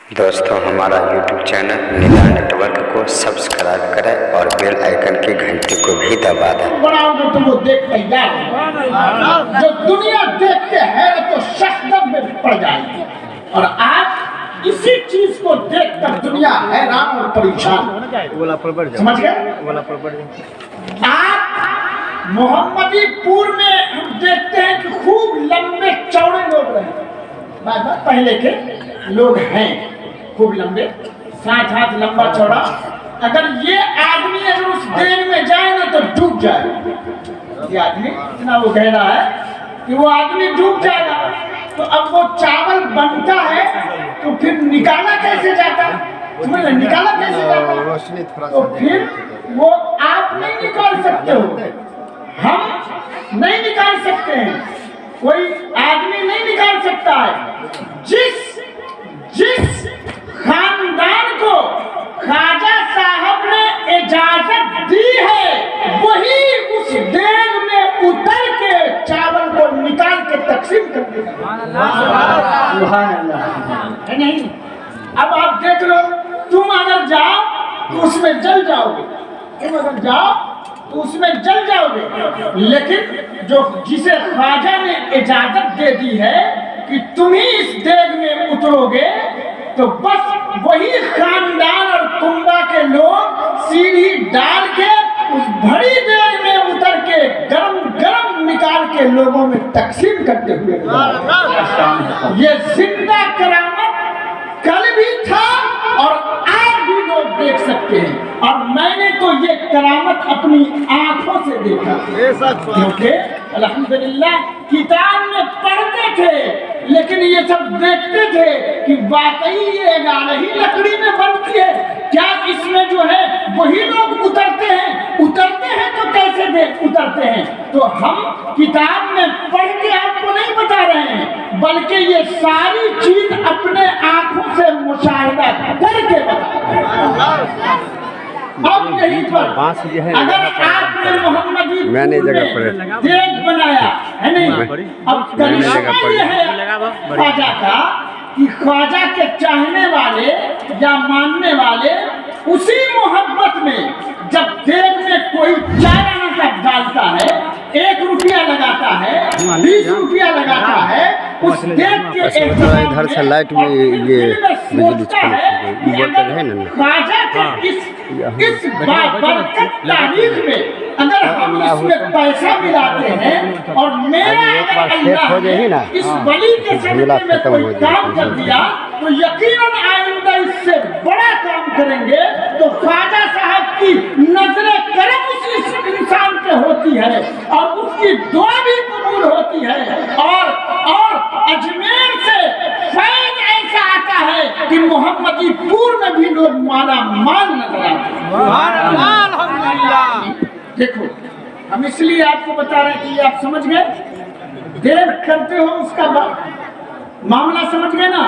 दोस्तों हमारा YouTube channel Nida network को सब्सक्राइब करें और बेल आइकन की घंटी को भी दबा दें। बनाओगे तो वो देख तैयार है। जो दुनिया देखते हैं तो शक्कर में पड़ जाएगी और आज इसी चीज को देखकर दुनिया हैरान और परेशान। समझ गए? आज मोहम्मदीपुर में हम देखते हैं कि खूब लंबे चौड़े लोग रहे। पहले के लोग हैं खूब लंबे, 7 हाथ लंबा चौड़ा। अगर ये आदमी अगर उस देर में जाए ना तो डूब जाए। ये आदमी इतना वो गहरा है कि वो आदमी डूब जाएगा। तो अब वो चावल बनता है तो फिर निकाला कैसे जाता? तुम्हें निकाला कैसे जाता? तो फिर वो आप नहीं निकाल सकते हो, हम नहीं निकाल सकते हैं, कोई आदमी नहीं निकाल सकता है। जिस खानदान को ख्वाजा साहब ने इजाजत दी है वही उस देग में उतर के चावल को निकाल के तकसीम कर देगा। है नहीं? अब आप देख लो, तुम अगर जाओ तो उसमें जल जाओगे, तुम अगर जाओ तो उसमें जल जाओगे। लेकिन जो जिसे ख्वाजा ने इजाजत दे दी है कि तुम ही इस देग में उतरोगे, तो बस वही खानदान और कुंबा के लोग सीढ़ी डाल के उस भरी देग में उतर के गरम गरम निकाल के लोगों में तकसीम करते हुए ये जिंदा करामत कल भी था और आज भी लोग देख सकते हैं। और मैंने तो ये करामत अपनी आंखों से देखा, क्योंकि अल्हम्दुलिल्लाह किताब में पढ़ते थे लेकिन ये सब देखते थे कि वाकई ये 11 ही लकड़ी में बनती है क्या? इसमें जो है वही लोग उतरते हैं तो कैसे उतरते हैं? तो हम किताब में पढ़ के आपको नहीं बता रहे हैं, बल्कि ये सारी चीज अपने आंखों से मुशाहिदा करके बता रहे हैं। अब यही पर अगर आपने मोहम्मदी देग बनाया है नहीं, अब करिश्मा ये है ख्वाजा का कि ख्वाजा के चाहने वाले या मानने वाले उसी मोहब्बत में जब देग में कोई 4 आना का डालता है, 1 रुपया लगाता है, 20 रुपया लगाता है, उस देग के इधर से लाइट में ये बिजली है ना ख्वाजा के इस बाबरकत तारीख में अगर हम इसमें पैसा मिलाते हैं और मेरा अल्लाह इस वली के सदक़े में कोई काम कर दिया तो यकीनन आइंदा इससे बड़ा काम करेंगे। तो ख्वाजा साहब की नजरे करम उस इंसान पे होती है और उसकी दुआ भी कबूल होती है। और अजमेर से फैज़ ऐसा आता है कि मोहम्मदीपुर में भी लोग माला माल नजर आते हैं। देखो, हम इसलिए आपको बता रहे हैं कि आप समझ गए, देर करते हो उसका मामला समझ गए ना।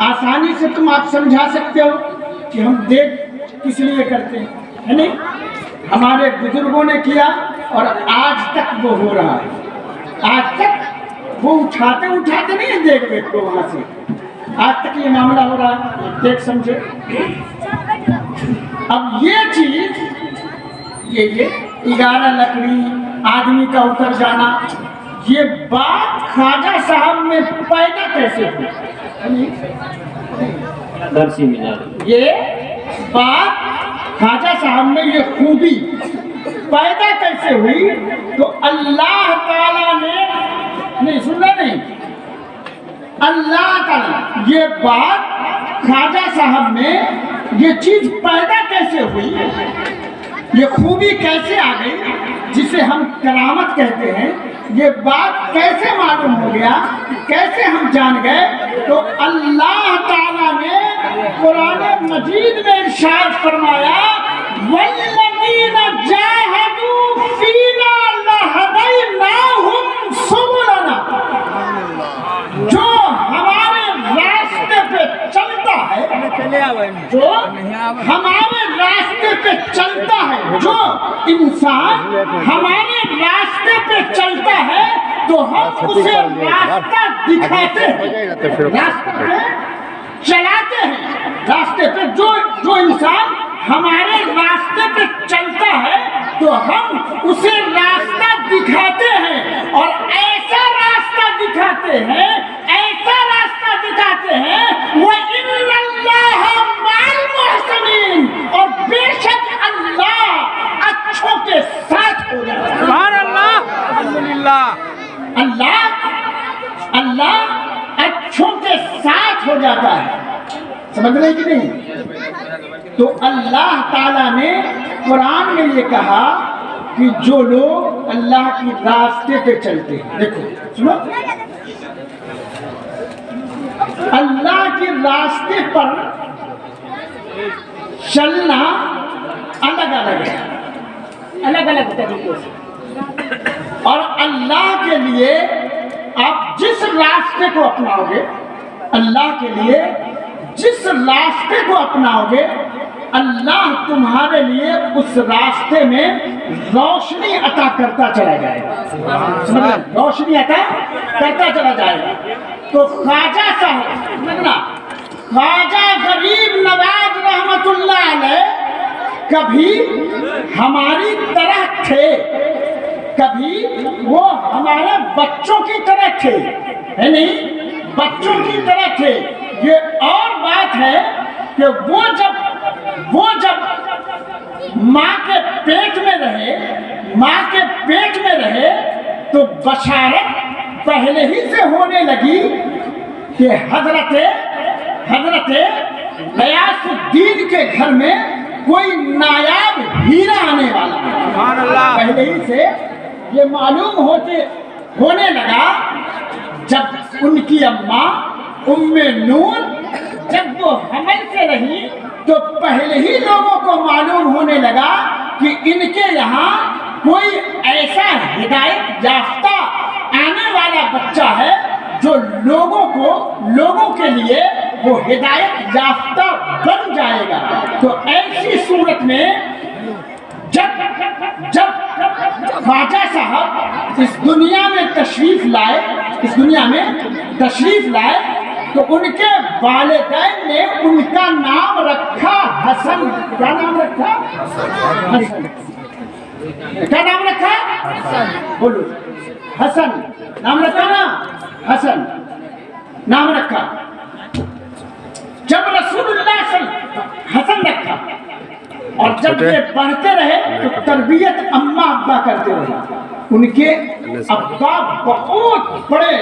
आसानी से तुम आप समझा सकते हो कि हम देर किस लिए करते हैं, है नहीं? हमारे बुजुर्गों ने किया और आज तक वो हो रहा है। आज तक वो उठाते नहीं देख को वहां से, आज तक ये मामला हो रहा है। देख समझे? अब ये चीज ये 11 लकड़ी आदमी का उतर जाना, ये बात ख्वाजा साहब में पैदा कैसे हुई? ये बात ख्वाजा साहब में ये खूबी पैदा कैसे हुई? तो अल्लाह ताला ने नहीं सुनना नहीं, अल्लाह ताला ये बात ख्वाजा साहब में ये चीज पैदा कैसे हुई, ये खूबी कैसे आ गई जिसे हम करामत कहते हैं, ये बात कैसे मालूम हो गया, कैसे हम जान गए? तो अल्लाह ताला ने कुरान मजीद में इरशाद फरमाया, वल्लज़ीना जाहदू फीना लहदैनाहुम सुबुलना, जो हमारे रास्ते पे चलता है, जो हमारे रास्ते पे चलता है, जो इंसान हमारे रास्ते पे चलता है तो हम उसे रास्ता दिखाते हैं, रास्ते पे चलाते हैं। जो इंसान हमारे रास्ते पे चलता है तो हम उसे रास्ता दिखाते हैं, और ऐसा रास्ता दिखाते हैं, ऐसा रास्ता दिखाते हैं वो इन्नल्लाह मअल मुहसिनीन, और बेशक अल्लाह अच्छों के साथ हो जाता है। सुभान अल्लाह, अल्हम्दुलिल्लाह। अल्लाह अच्छों के साथ हो जाता है, समझ रहे कि नहीं? तो अल्लाह ताला ने कुरान में ये कहा कि जो लोग अल्लाह के रास्ते पे चलते हैं, देखो सुनो, अल्लाह के रास्ते पर चलना अलग अलग है, अलग अलग तरीके से, और अल्लाह के लिए आप जिस रास्ते को अपनाओगे, अल्लाह के लिए जिस रास्ते को अपनाओगे, अल्लाह तुम्हारे लिए उस रास्ते में रोशनी अता करता चला जाएगा, समझ रहे? रोशनी अता करता चला जाएगा। तो ख्वाजा साहब समझना, ख्वाजा गरीब नवाज रहमतुल्लाह अलैह कभी हमारी तरह थे, कभी वो हमारे बच्चों की तरह थे, है नहीं, बच्चों की तरह थे। ये और बात है कि वो जब माँ के पेट में रहे, माँ के पेट में रहे, तो बशारत पहले ही से होने लगी कि हजरत गयासुद्दीन के घर में कोई नायाब हीरा आने वाला है। पहले ही से ये मालूम होने लगा। जब उनकी अम्मा उम्मे नून जब वो हमल से रही तो पहले ही लोगों को मालूम होने लगा कि इनके यहाँ कोई ऐसा हिदायत याफ्ता आने वाला बच्चा है जो लोगों के लिए वो हिदायत याफ्ता बन जाएगा। तो ऐसी सूरत में जब ख्वाजा साहब इस दुनिया में तशरीफ लाए तो उनके वालिदैन ने उनका नाम रखा हसन। क्या नाम रखा? हसन। क्या नाम रखा? बोलो। हसन नाम रखा ना, हसन नाम रखा। जब रसूलुल्लाह हसन रखा, और जब ये बढ़ते रहे तो तरबियत अम्मा अब्बा करते रहे। उनके अब्बा बहुत बड़े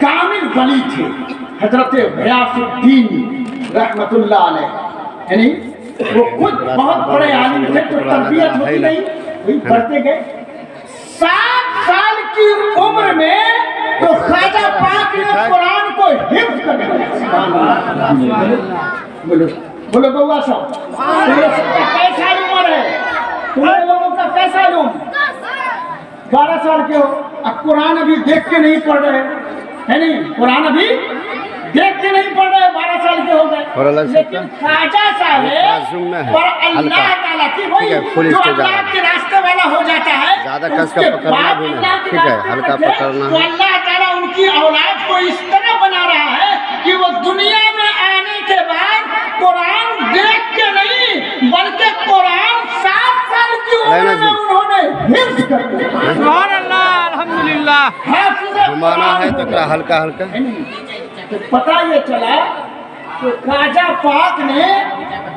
कामिल वली थे, हजरत गयासुद्दीन रहमतुल्लाह अलैह, यानी वो खुद बहुत बड़े आलिम थे। तो तरबियत होती नहीं, वही बढ़ते गए। 7 साल की उम्र में तो ख्वाजा पाक ने कुरान को हिफ्ज कर लिया। बोलो बउआ साहब, कैसा उम्र है तुम्हारे लोगों का? कैसा उम्र? 12 साल के हो, अब कुरान अभी देख के नहीं पढ़ रहे, है नहीं? कुरान अभी देख के नहीं पढ़ रहे, 12 साल के हो गए। लेकिन ख्वाजा साहब और अल्लाह ताला की वही जो अल्लाह के रास्ते वाला हो जाता है, ज्यादा कस का पकड़ना भी नहीं, ठीक है, हल्का पकड़ना। तो अल्लाह ताला उनकी औलाद को इस तरह बना रहा है कि वो दुनिया में आने के बाद कुरान देख के नहीं बल्कि कुरान 7 साल की उम्र में उन्होंने हिफ्ज कर दिया। सुभान अल्लाह, अल्हम्दुलिल्लाह। घुमाना है तो हल्का हल्का। तो पता ये चला कि ख्वाजा पाक ने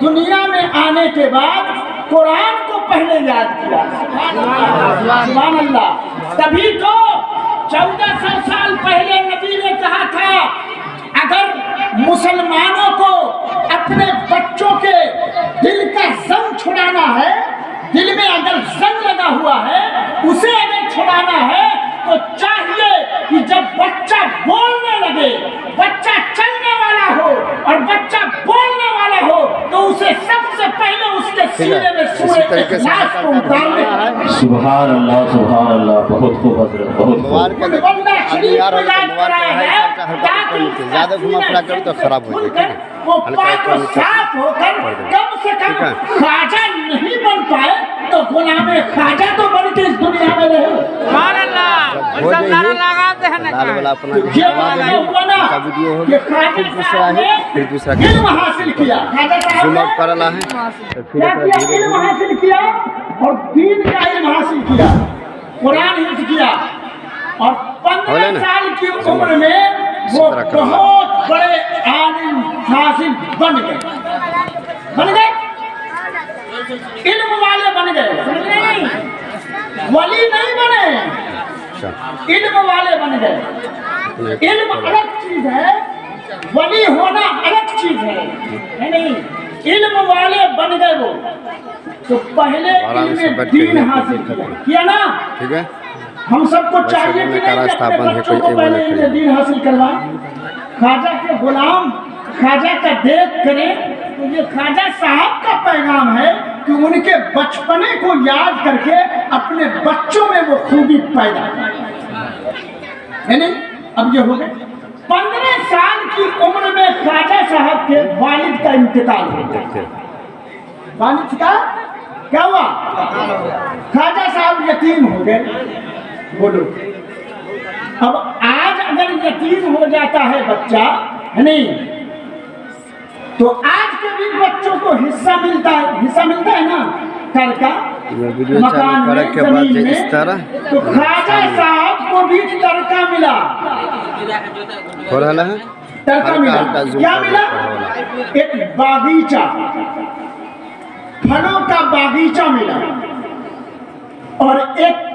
दुनिया में आने के बाद कुरान को पहले याद किया। सुभान अल्लाह। तभी तो 1400 साल पहले नबी ने कहा था, अगर मुसलमानों को अपने बच्चों के दिल का जंग छुड़ाना है, दिल में अगर जंग लगा हुआ है, उसे अगर छुड़ाना है तो चाहिए कि जब बच्चा बोलने लगे, बच्चा चलने वाला हो और बच्चा बोलने वाला हो, तो उसे सबसे पहले उसके सीने में सूरह इखलास को उतारना है। सुभान अल्लाह, बहुत खूब हजरत, बहुत खूब। शरीफ यार इलाज कराया है ताकि ज्यादा घुमा फिरा करो तो खराब हो जाए, ठीक है? वो हल्का पाक ऊपर और नीचे साफ होकर कम से कम ठीक है? ख्वाजा नहीं बन पाए तो गुलाम ख्वाजा तो बन के इस दुनिया में रहे। सुभान अल्लाह हो सब नारा जाएगी लगाते हैं ना लाल वाला अपना ये दबा देंगे, हुआ ना उसका वीडियो हो कि गया, ख्वाजा फिर दूसरा साहब है, ने फिर दूसरा इल्म हासिल किया। ख्वाजा साहब जूम ने आउट करला है तो फिर क्या अपना किया? धीरे इल्म धीरे हासिल किया और दीन का इल्म हासिल किया, कुरान हिफ्ज किया और हो गया 15 ना? साल की उम्र में वो तरह कर लो। बहुत बड़े आलिम हासिल बन गए, बन गए, इल्म वाले बन गए, समझ रहे नहीं? वली नहीं बने, अच्छा इल्म वाले बन गए। इल्म अलग चीज है, वली होना अलग चीज है नहीं? इल्म वाले बन गए वो, तो पहले आराम से इल्म बैठ के दीन ये हासिल कर किया ना। ठीक है? हम सबको चाहिए कि बोलने का नहीं कि रास्ता अपने बंद है, बच्चों कोई को ये पहले बोले इल्म दीन हासिल करवाएं। ख्वाजा के गुलाम ख्वाजा का देख करें तो ये ख्वाजा साहब का पैगाम है कि उनके बचपने को याद करके अपने बच्चों में वो खूबी पैदा है नहीं? अब ये हो गए 15 साल की उम्र में ख्वाजा साहब के वालिद का इंतकाल हो गया। वालिद का क्या हुआ? ख्वाजा साहब यतीम हो गए। बोलो, अब आज अगर यतीम हो जाता है बच्चा, है नहीं, तो आज के भी बच्चों को हिस्सा मिलता है ना कर का, ये वीडियो मकान चालू करने में, के बाद जमीन इस में। तरह तो ख्वाजा साहब को भी तड़का मिला, हो रहा है, तड़का हल्का मिला। हल्का zoom क्या कर मिला? रहा एक बागीचा, फलों का बागीचा मिला और एक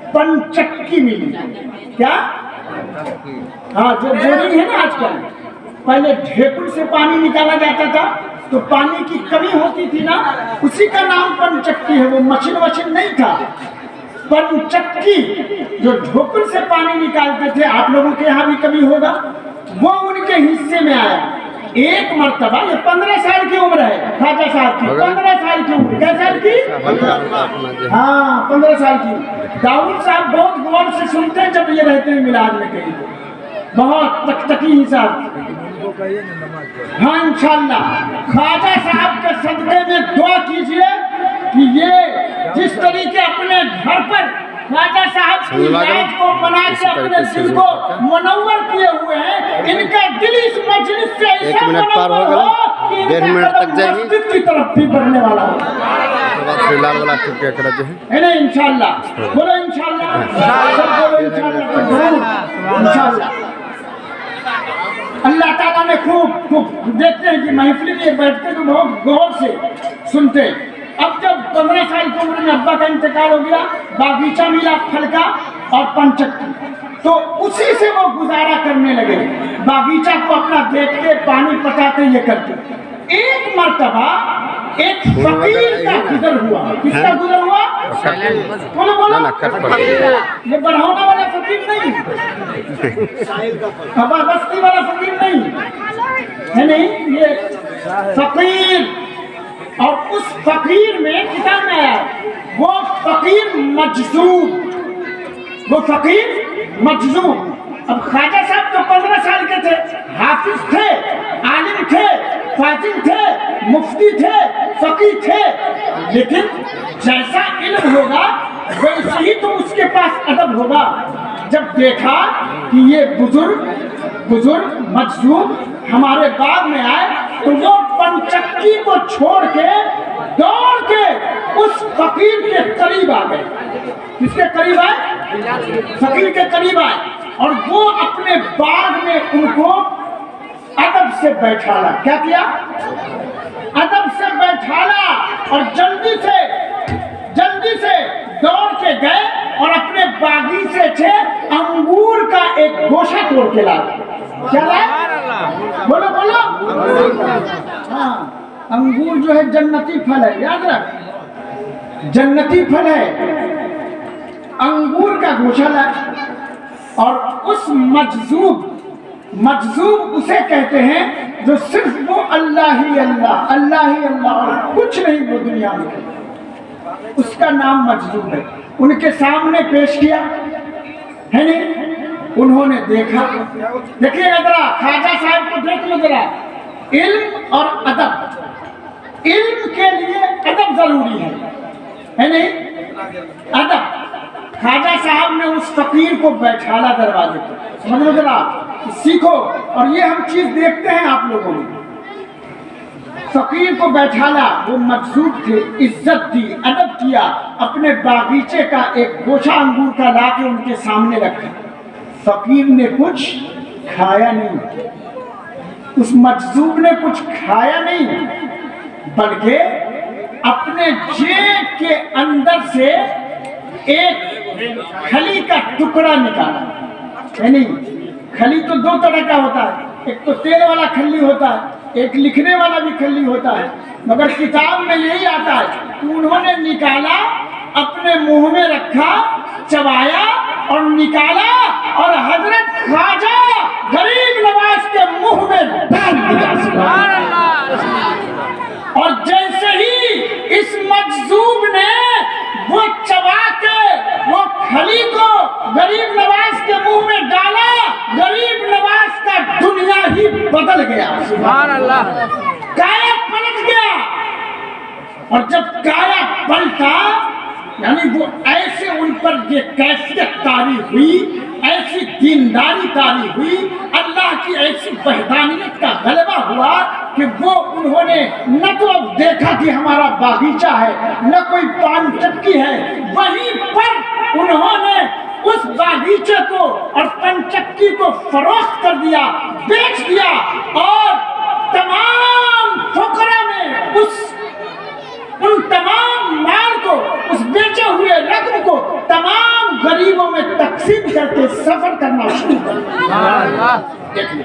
पंचक्की मिली। क्या? हाँ, जो बोरिंग है ना आजकल, पहले ढेकुर से पानी निकाला जाता था तो पानी की कमी होती थी ना, उसी का नाम पंचक्की है। वो मशीन नहीं था, पंचक्की जो ढोकुर से पानी निकालते थे। आप लोगों के यहाँ भी कभी होगा, वो उनके हिस्से में आया। एक मर्तबा, ये 15 साल की उम्र है ख्वाजा साहब की, 15 साल की उम्र। क्या साल की? हल्का हल्का अपना जो है हाँ, 15 साल की। दाऊद साहब बहुत गौर से सुनते हैं जब ये रहते हैं मिलाद में कहीं, बहुत तकतकी हिसाब। हाँ, इंशाल्लाह ख्वाजा साहब के सदक़े में दुआ कीजिए कि ये जिस तरीके अपने घर पर ख्वाजा साहब की याद को बना के अपने दिल को मुनव्वर किए हुए हैं, इनका दिल इस मजलिस से ऐसा 1 मिनट पार हो मुनव्वर हो कि 1.5 मिनट तक जाएगी। मस्जिद की तरफ भी बढ़ने वाला हो, उसके बाद फिर लाल वाला टिपका कर जो है है ना? इंशाल्लाह बोलो, इंशाल्लाह सब बोलो, इंशाल्लाह तो जरूर इंशाल्लाह। अल्लाह ताला ने खूब देखते हैं कि महफिल में बैठते तो बहुत गौर से सुनते। अब जब 15 साल की उम्र में अब्बा का इंतकाल हो गया, बागीचा मिला फल का और पंचक्की, तो उसी से वो गुजारा करने लगे। बागीचा को अपना देखते, पानी पटाते, ये करते। एक मर्तबा एक फकीर का गुजर हुआ। किसका गुजर हुआ? बोलो बोलो, ना कट पड़ ये बढ़ाने वाला फकीर नहीं, बस्ती वाला फकीर नहीं है, नहीं, ये फकीर। और उस फकीर में किताब में आया, वो फकीर मजजूब, वो फकीर मजजूब। अब ख्वाजा साहब तो 15 साल के थे, हाफिज थे, आलिम थे, फाजिल थे, मुफ्ती थे, फकीह थे, लेकिन जैसा इल्म होगा वैसे ही तो उसके पास अदब होगा। जब देखा कि ये बुजुर्ग मजजूब हमारे बाग में आए, तो वो पंचक्की को छोड़ के दौड़ के उस फकीर के करीब आ गए। किसके करीब आए? फकीर के करीब आए और वो अपने बाग में उनको अदब से बैठाला। क्या किया? अदब से बैठाला और जल्दी से दौड़ के गए और अपने बागीचे से अंगूर का एक गोशा तोड़ के लाए। क्या लाए? बोलो बोलो। हाँ, अंगूर जो है जन्नती फल है, याद रख, जन्नती फल है। अंगूर का गोशा लाए और उस मजजूब उसे कहते हैं जो सिर्फ वो अल्लाह ही अल्लाह और कुछ नहीं वो दुनिया में, उसका नाम मजजूब है। उनके सामने पेश किया, है नहीं? انہوں نے دیکھا, دیکھیے ذرا خواجہ صاحب کو دیکھ لو ذرا, علم اور ادب, علم کے لیے ادب ضروری ہے نہیں؟ ادب. خواجہ صاحب نے اس فقیر کو بیٹھالا دروازے پر, سمجھ لو ذرا, سیکھو. اور یہ ہم چیز دیکھتے ہیں آپ لوگوں میں, فقیر کو بیٹھالا, وہ مجذوب تھے, عزت دی, ادب کیا, اپنے باغیچے کا ایک گوچھا انگور کا لا کے ان کے سامنے رکھا. فقیر نے کچھ کھایا نہیں, اس مجذوب نے کچھ کھایا نہیں, بلکہ اپنے جیب کے اندر سے ایک کھلی کا ٹکڑا نکالا. یعنی کھلی تو دو طرح کا ہوتا ہے, ایک تو تیل والا کھلی ہوتا ہے, ایک لکھنے والا بھی کھلی ہوتا ہے, مگر کتاب میں یہی آتا ہے. انہوں نے نکالا, اپنے منہ میں رکھا, چبایا اور نکالا, اور حضرت خواجہ غریب نواز کے منہ میں ڈال دیا. سبحان اللہ. اور جیسے ہی اس مجذوب نے وہ چبا کے وہ کھلی کو غریب نواز کے منہ میں ڈالا, غریب نواز کا دنیا ہی بدل گیا. سبحان اللہ. کایا پلٹ گیا. اور جب کایا پلٹا, یعنی وہ ایسے ان پر یہ کیفیت طاری ہوئی, ایسی دینداری طاری ہوئی, اللہ کی ایسی وحدانیت کا غلبہ ہوا کہ وہ انہوں نے نہ تو اب دیکھا کہ ہمارا باغیچہ ہے, نہ کوئی پان چکی ہے, وہیں پر انہوں نے اس باغیچے کو اور پنچکی کو فروخت کر دیا, بیچ دیا, اور تمام فقراء میں ان تمام مال کو, اس بیچے ہوئے رقم کو تمام غریبوں میں تقسیم کر کے سفر کرنا شروع کر دیا. دیکھیں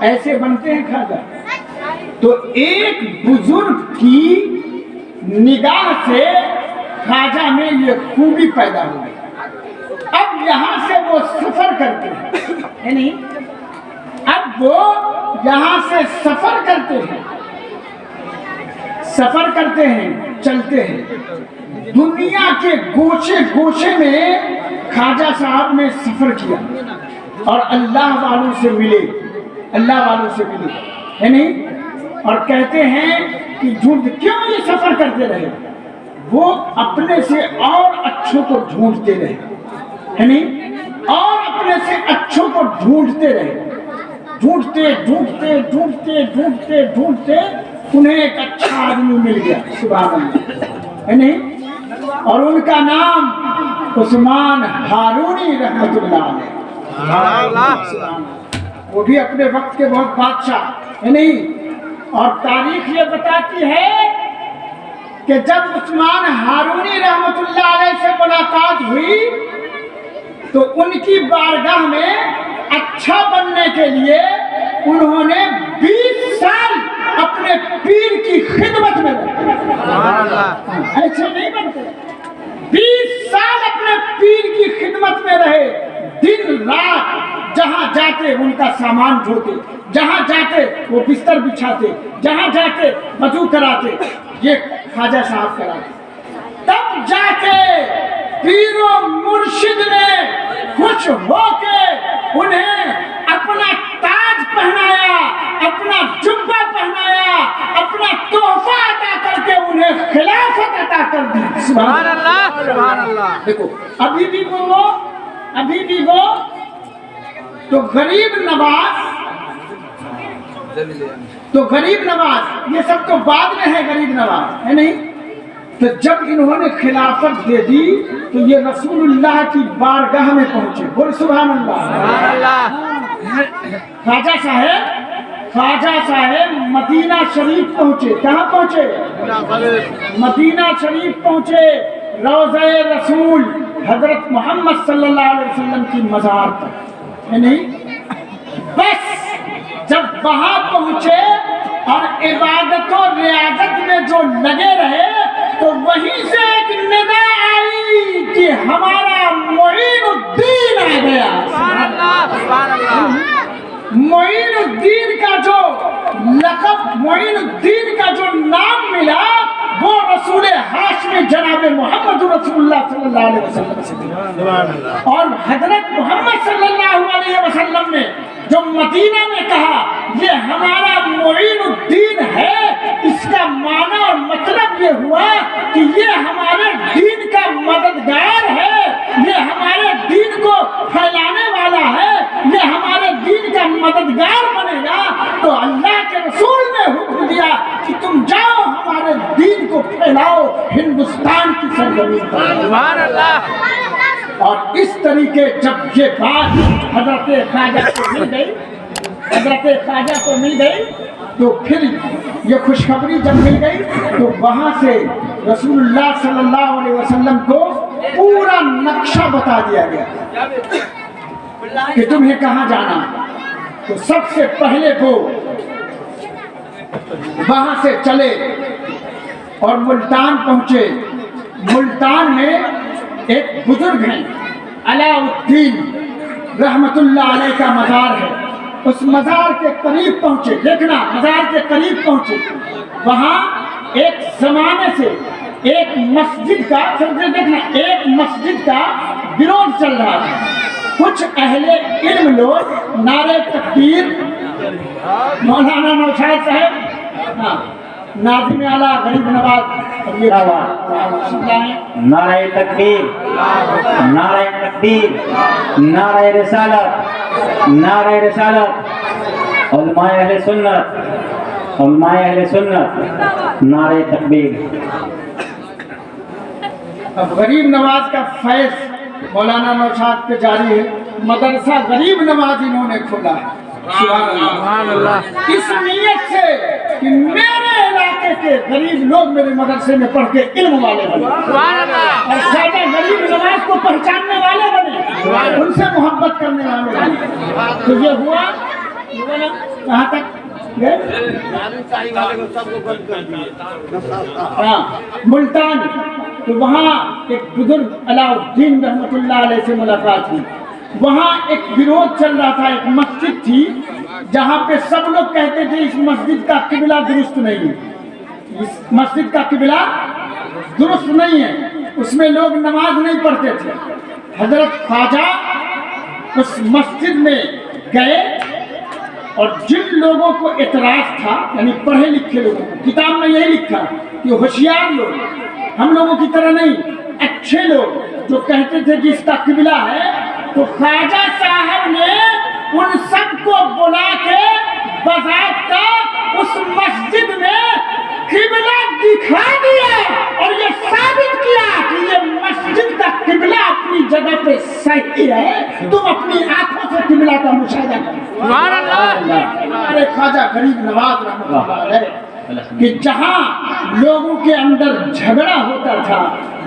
ایسے بنتے ہیں خواجہ. تو ایک بزرگ کی نگاہ سے خواجہ میں یہ خوبی پیدا ہو گئی. اب یہاں سے وہ سفر کرتے ہیں, یعنی اب وہ یہاں سے سفر کرتے ہیں, سفر کرتے ہیں, چلتے ہیں. دنیا کے گوشے گوشے میں خواجہ صاحب نے سفر کیا اور اللہ والوں سے ملے, اللہ والوں سے ملے, یعنی اور کہتے ہیں کہ جھوٹ کیوں یہ سفر کرتے رہے, وہ اپنے سے اور اچھوں کو ڈھونڈتے رہے, یعنی اور اپنے سے اچھوں کو ڈھونڈتے رہے, ڈھونڈتے ڈھونڈتے ڈھونڈتے ڈھونڈتے ڈھونڈتے انہیں ایک اچھا آدمی مل گیا. سبحان اللہ. یعنی اور ان کا نام عثمان ہارونی رحمت اللہ علیہ, وہ بھی اپنے وقت کے بہت بادشاہ, یعنی اور تاریخ یہ بتاتی ہے کہ جب عثمان ہارونی رحمت اللہ علیہ سے ملاقات ہوئی تو ان کی بارگاہ میں اچھا بننے کے لیے انہوں نے 20 سال اپنے پیر کی خدمت میں رہے. ایسے نہیں بنتے, 20 سال اپنے پیر کی خدمت میں رہے, دن رات جہاں جاتے ان کا سامان ڈھوتے, جہاں جاتے وہ بستر بچھاتے, جہاں جاتے وضو کراتے, یہ خواجہ صاحب کراتے. تب جا کے پیر و مرشد نے خوش ہو کے انہیں اپنا تاج پہنایا, اپنا جبہ پہنایا, اپنا تحفہ عطا کر کے انہیں خلافت عطا کر دی. سبحان اللہ. سبحان اللہ. دیکھو ابھی بھی وہ تو غریب نواز یہ سب تو بعد میں ہے, غریب نواز ہے نہیں. تو جب انہوں نے خلافت دے دی تو یہ رسول اللہ کی بارگاہ میں پہنچے. بول سبحان اللہ. خواجہ صاحب مدینہ شریف پہنچے. کہاں پہنچے؟ مدینہ شریف پہنچے, روضہ رسول حضرت محمد صلی اللہ علیہ وسلم کی مزار پر, ہے نہیں. بس جب وہاں پہنچے اور عبادت و ریاضت میں جو لگے رہے تو وہیں سے ایک ندا آئی کہ ہمارا معین الدین آ گیا. معین الدین کا جو لقب, معین الدین کا جو نام ملا وہ رسول ہاشمی جناب محمد رسول اللہ صلی اللہ علیہ وسلم سے ملا. اور حضرت محمد صلی اللہ علیہ वसल्लम ने जो मदीना में कहा ये हमारा मुईन उद्दीन है, इसका माना और मतलब ये हुआ कि ये हमारे दीन का मददगार है, ये हमारे दीन को फैलाने वाला है, ये हमारे दीन का मददगार बनेगा। तो अल्लाह के रसूल ने हुक्म दिया कि तुम जाओ हमारे दीन को फैलाओ हिंदुस्तान की सरजमीन पर। सुभान अल्लाह। और इस तरीके जब ये बात हजरत ख्वाजा को मिल गई, हजरत ख्वाजा को मिल गई, तो फिर ये खुशखबरी जब मिल गई तो वहाँ से रसूलुल्लाह सल्लल्लाहु अलैहि वसल्लम को पूरा नक्शा बता दिया गया कि तुम्हें कहाँ जाना। तो सबसे पहले वो वहाँ से चले और मुल्तान पहुँचे। मुल्तान में एक बुजुर्ग हैं अलाउद्दीन रहमतुल्लाह अलैह का मज़ार है, उस मज़ार के करीब पहुँचे। देखना, मज़ार के करीब पहुँचे, वहाँ एक ज़माने से एक मस्जिद का, समझे, देखना, एक मस्जिद का विरोध चल रहा था। कुछ अहले इल्म लोग नारे तकबीर, मौलाना नौशाद साहब, हाँ, नाज़िम आला गरीब नवाज, नारे तकबीर, नारे तकबीर, नारे रिसालत, नारे रिसालत, उलमाए अहले सुन्नत, उलमाए अहले सुन्नत, नारे तकबीर। अब गरीब नवाज का फैज़ मौलाना नौशाद पे जारी है। मदरसा गरीब नवाज इन्होंने खोला है, सुभान अल्लाह। इस नीयत से कि मेरे इलाके के गरीब लोग मेरे मदरसे में पढ़ के इल्म वाले बने, सुभान अल्लाह। और ज़्यादा गरीब नवाज को पहचानने वाले बने, उनसे मोहब्बत करने वाले बने। तो ये हुआ ना, कहाँ तक गए? हाँ, मुल्तान। तो वहाँ एक बुजुर्ग अलाउद्दीन रहमतुल्लाह अलैह से मुलाकात हुई। वहाँ एक विरोध चल रहा था। एक मस्जिद थी जहाँ पे सब लोग कहते थे इस मस्जिद का किबला दुरुस्त नहीं है, इस मस्जिद का किबला दुरुस्त नहीं है, उसमें लोग नमाज नहीं पढ़ते थे। हजरत ख्वाजा उस मस्जिद में गए और जिन लोगों को एतराज था, यानी पढ़े लिखे लोगों को, किताब में यही लिखा कि होशियार लोग, हम लोगों की तरह नहीं, अच्छे लोग जो कहते थे कि इसका किबला है, तो ख्वाजा साहब ने उन सबको बुला के बज़ाब्ता उस मस्जिद में किबला दिखा दिया और ये साबित किया कि ये मस्जिद का किबला अपनी जगह पे सही है। तुम अपनी आंखों से किबला का मुशाहिदा करो। सुभान अल्लाह। हमारे ख्वाजा गरीब नवाज रहमतुल्लाह अलैह कि जहाँ लोगों के अंदर झगड़ा होता था,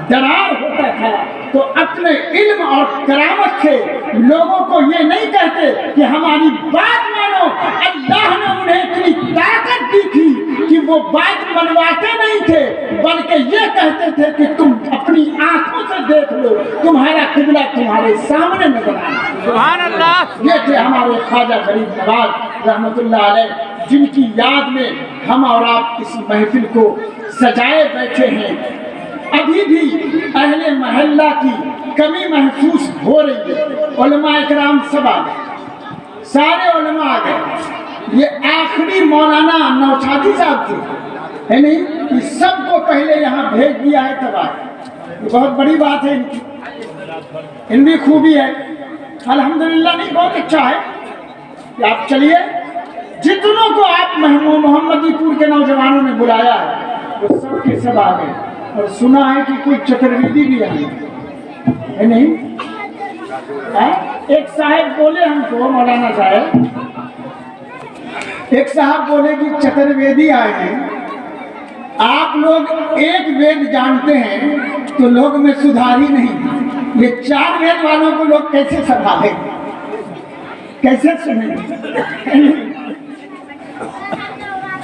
दरार होता था, तो अपने इल्म और करामत से लोगों को ये नहीं कहते कि हमारी बात मानो। अल्लाह ने उन्हें इतनी ताकत दी थी कि वो बात मनवाते नहीं थे, बल्कि ये कहते थे कि तुम अपनी आंखों से देख लो, तुम्हारा किबला तुम्हारे सामने नजर आए। सुभान अल्लाह। ये थे हमारे ख्वाजा गरीब नवाज रहमतुल्लाह अलैह, जिनकी याद में हम और आप इस महफिल को सजाए बैठे हैं। अभी भी अहले महल्ला की कमी महसूस हो रही है। उलमा इकराम सब आ गए, सारे उलमा आ गए। ये आखिरी मौलाना नौशादी साहब थे, है नहीं, कि सबको पहले यहाँ भेज दिया है तब आए। ये बहुत बड़ी बात है इनकी, इनकी खूबी है। अल्हम्दुलिल्लाह, नहीं, बहुत अच्छा है कि आप चलिए। जितनों को आप मोहम्मदीपुर के नौजवानों ने बुलाया है वो सब के सब आ गए। और सुना है कि कोई चतुर्वेदी भी आई है नहीं? एक साहब बोले हमको, मौलाना साहब, एक साहब बोले कि चतुर्वेदी आए हैं, आप लोग एक वेद जानते हैं तो लोग में सुधार ही नहीं, ये 4 वेद वालों को लोग कैसे संभालें, कैसे सुनेंगे?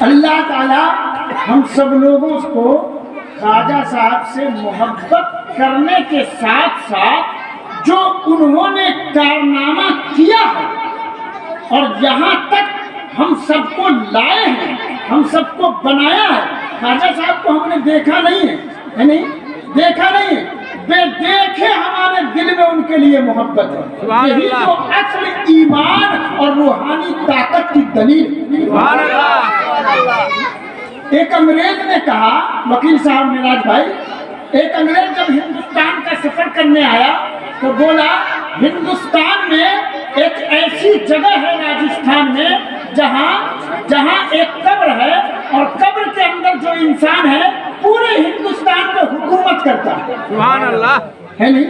अल्लाह ताला हम सब लोगों को ख्वाजा साहब से मोहब्बत करने के साथ साथ जो उन्होंने कारनामा किया है और यहाँ तक हम सबको लाए हैं, हम सबको बनाया है। ख्वाजा साहब को हमने देखा नहीं है नहीं, देखा नहीं है, बे देखे हमारे दिल में उनके लिए मोहब्बत है। सुभान यही अल्लाह। तो असल ईमान और रूहानी ताकत की दलील है। सुभान अल्लाह। एक अंग्रेज ने कहा, वकील साहब निराज भाई, एक अंग्रेज जब हिंदुस्तान का सफर करने आया तो बोला हिंदुस्तान में एक ऐसी जगह है राजस्थान में जहां एक कब्र है और कब्र के अंदर जो इंसान है पूरे हिंदुस्तान पे हुकूमत करता है। सुभान अल्लाह। है नहीं,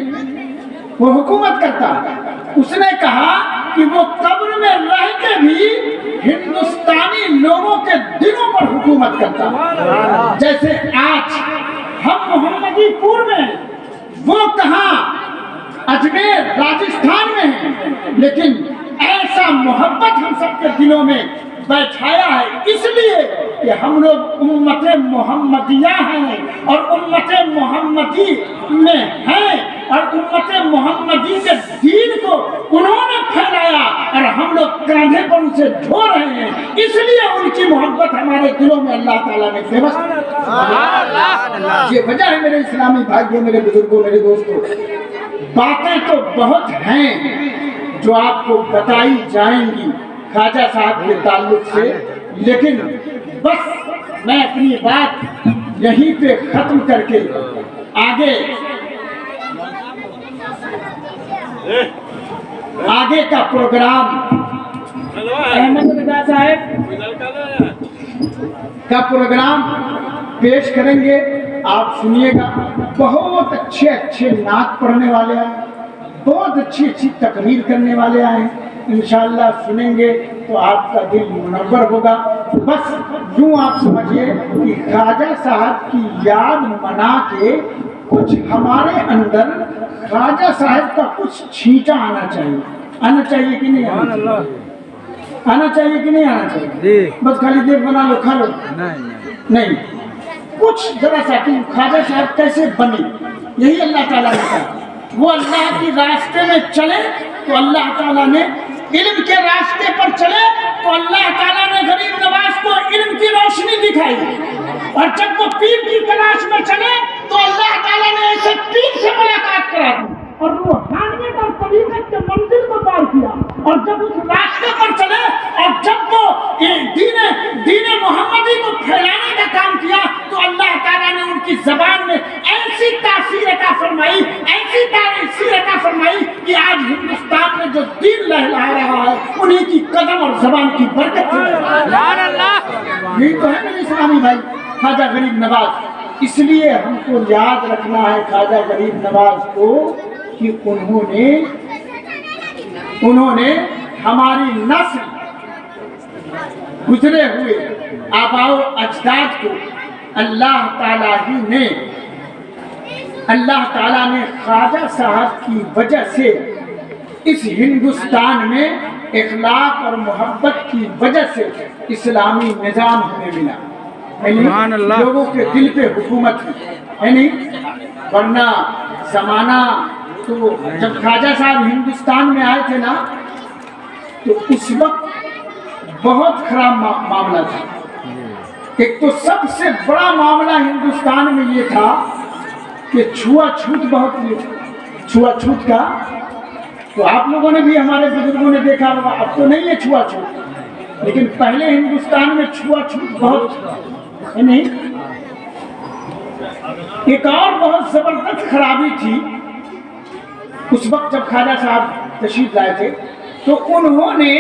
वो हुकूमत करता है। उसने कहा कि वो कब्र में रह के भी हिंदुस्तानी लोगों के दिलों पर हुकूमत करता है। जैसे आज हम मोहम्मदीपुर में, वो कहाँ अजमेर राजस्थान में है, लेकिन ऐसा मोहब्बत हम सबके दिलों में बैठाया है इसलिए कि हम लोग उम्मते मोहम्मदिया हैं और उम्मते मोहम्मदी में हैं और उम्मते मोहम्मदी के दीन को उन्होंने फैलाया और हम लोग कांधे पर उसे ढो रहे हैं, इसलिए उनकी मोहब्बत हमारे दिलों में अल्लाह ताला ने व्यवस्था। ये वजह है मेरे इस्लामी भाइयों, मेरे बुजुर्गों, मेरे दोस्तों। बातें तो बहुत हैं जो आपको बताई जाएंगी ख्वाजा साहब के ताल्लुक से, लेकिन बस मैं अपनी बात यहीं पे खत्म करके आगे का प्रोग्राम अहमद रजा साहब का प्रोग्राम पेश करेंगे। आप सुनिएगा, बहुत अच्छे अच्छे नात पढ़ने वाले आए, बहुत अच्छी अच्छी तकरीर करने वाले आए, इंशाअल्लाह सुनेंगे तो आपका दिल मुनव्वर होगा। बस यूं आप समझिए कि ख्वाजा साहब की याद मना के कुछ हमारे अंदर ख्वाजा साहब का कुछ छींटा आना चाहिए कि नहीं आना चाहिए? आना चाहिए कि नहीं आना चाहिए? बस खाली देख बना लो, खा लो, नहीं कुछ जरा सा कि ख्वाजा साहब कैसे बने, यही अल्लाह ताला ने कहा। वो अल्लाह के रास्ते में चले तो अल्लाह ताला ने, इल्म के रास्ते पर चले तो अल्लाह ताला ने गरीब नवाज को इल्म की रोशनी दिखाई, और जब वो पीर की तलाश में चले तो अल्लाह ताला ने ऐसे पीर से मुलाकात करा दी और रूहानियत और तरीक़त के मंजिल को पार किया। और जब उस रास्ते पर चले और जब वो दीन मोहम्मदी को फैलाने का काम किया तो अल्लाह ताला ने उनकी ज़बान में ऐसी तासीर अता फरमाई, ऐसी तासीर अता फरमाई कि आज हिंदुस्तान में जो दीन लहला रहा है उन्हीं की कदम और ज़बान की बरकत से। यही तो है मेरे इस्लामी भाई ख्वाजा गरीब नवाज। इसलिए हमको याद रखना है ख्वाजा गरीब नवाज को कि उन्होंने हमारी नस्ल, गुजरे हुए आबाओ अजदाद को अल्लाह ताला ने ख्वाजा साहब की वजह से इस हिंदुस्तान में इखलाक और मोहब्बत की वजह से इस्लामी निज़ाम हमें मिला, लोगों के दिल पे हुकूमत है नहीं, वरना जमाना तो जब ख्वाजा साहब हिंदुस्तान में आए थे ना तो उस वक्त बहुत खराब मामला था। एक तो सबसे बड़ा मामला हिंदुस्तान में ये था कि छुआछूत बहुत, छुआछूत का तो आप लोगों ने भी, हमारे बुजुर्गों ने देखा होगा, अब तो नहीं है छुआछूत, लेकिन पहले हिंदुस्तान में छुआछूत बहुत है नहीं। एक और बहुत जबरदस्त खराबी थी उस वक्त जब ख्वाजा साहब तशरीफ लाए थे तो उन्होंने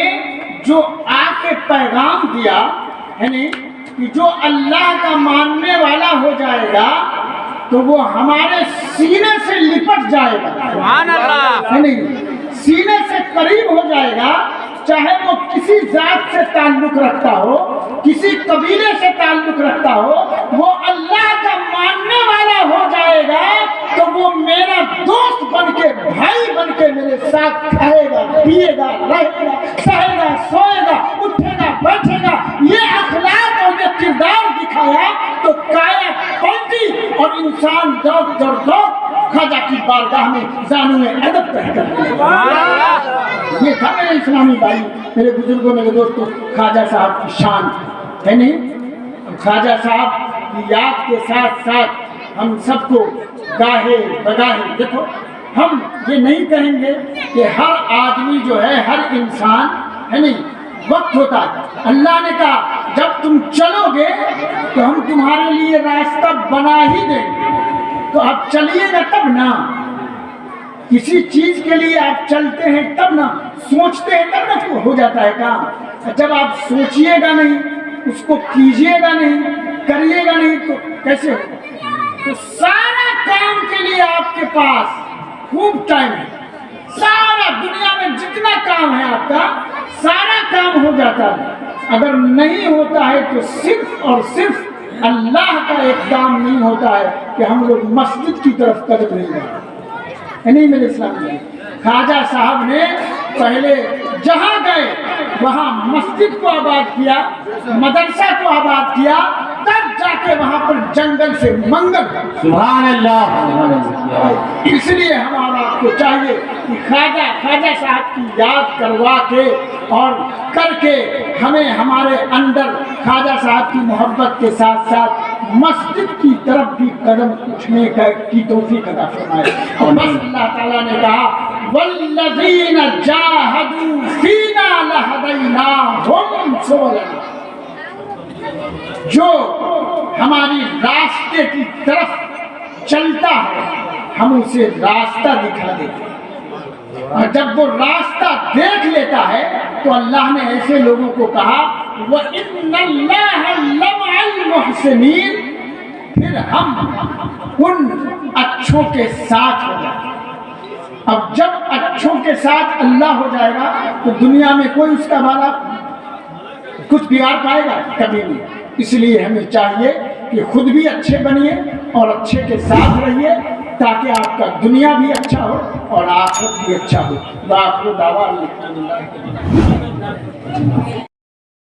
जो आके पैगाम दिया है नहीं कि जो अल्लाह का मानने वाला हो जाएगा तो वो हमारे सीने से लिपट जाएगा, है नहीं, सीने से करीब हो जाएगा, चाहे वो किसी जात से ताल्लुक रखता हो, किसी कबीले से ताल्लुक रखता हो, वो अल्लाह का मानने वाला हो जाएगा तो वो मेरा दोस्त बनके, भाई बनके मेरे साथ खाएगा, पिएगा, रहेगा, सहेगा, सोएगा, उठेगा, बैठेगा। ये अखलाक और ये किरदार दिखाया तो काया पलटी और इंसान दौड़ ख्वाजा की बारगाह में जानुए अदब तय कर दिया। ये था मेरे इस्लामी भाई, मेरे बुजुर्गों, मेरे दोस्तों, ख्वाजा साहब की शान है नहीं। ख्वाजा साहब की याद के साथ साथ ہم سب کو گاہے بگاہے دیکھو ہم یہ نہیں کہیں گے کہ ہر آدمی جو ہے ہر انسان ہے نہیں وقت ہوتا ہے. اللہ نے کہا جب تم چلو گے تو ہم تمہارے لیے راستہ بنا ہی دیں گے. تو آپ چلیے گا تب نا, کسی چیز کے لیے آپ چلتے ہیں تب نا, سوچتے ہیں تب نا ہو جاتا ہے کام. جب آپ سوچیے گا نہیں, اس کو کیجیے گا نہیں, کریے گا نہیں تو کیسے ہوگا؟ تو سارا کام کے لیے آپ کے پاس خوب ٹائم ہے. سارا دنیا میں جتنا کام ہے آپ کا سارا کام ہو جاتا ہے. اگر نہیں ہوتا ہے تو صرف اور صرف اللہ کا ایک کام نہیں ہوتا ہے کہ ہم لوگ مسجد کی طرف قدم نہیں بڑھاتے. نہیں میرے اسلام میں خواجہ صاحب نے پہلے جہاں گئے وہاں مسجد کو آباد کیا, مدرسہ کو آباد کیا, تب جا کے وہاں پر جنگل سے منگل. سبحان اللہ. اس لیے ہمارا آپ کو چاہیے کہ خواجہ صاحب کی یاد کروا کے اور کر کے ہمیں ہمارے اندر خواجہ صاحب کی محبت کے ساتھ ساتھ مسجد کی طرف بھی قدم اٹھنے کی توفیق عطا فرمائے. اور بس اللہ تعالیٰ نے کہا والذین جاہدوا فینا لہدیناہم سبلنا, جو ہماری راستے کی طرف چلتا ہے ہم اسے راستہ دکھا دیتے ہیں. اور جب وہ راستہ دیکھ لیتا ہے تو اللہ نے ایسے لوگوں کو کہا وَإِنَّ اللَّهَ لَمَعَ الْمُحْسِنِينَ, پھر ہم ان اچھوں کے ساتھ ہو جاتے ہیں. اب جب اچھوں کے ساتھ اللہ ہو جائے گا تو دنیا میں کوئی اس کا بھلا کچھ بگاڑ پائے گا؟ کبھی نہیں. اس لیے ہمیں چاہیے کہ خود بھی اچھے بنیے اور اچھے کے ساتھ رہیے تاکہ آپ کا دنیا بھی اچھا ہو اور آخرت بھی اچھا ہو. وآخر دعوانا الحمدللہ.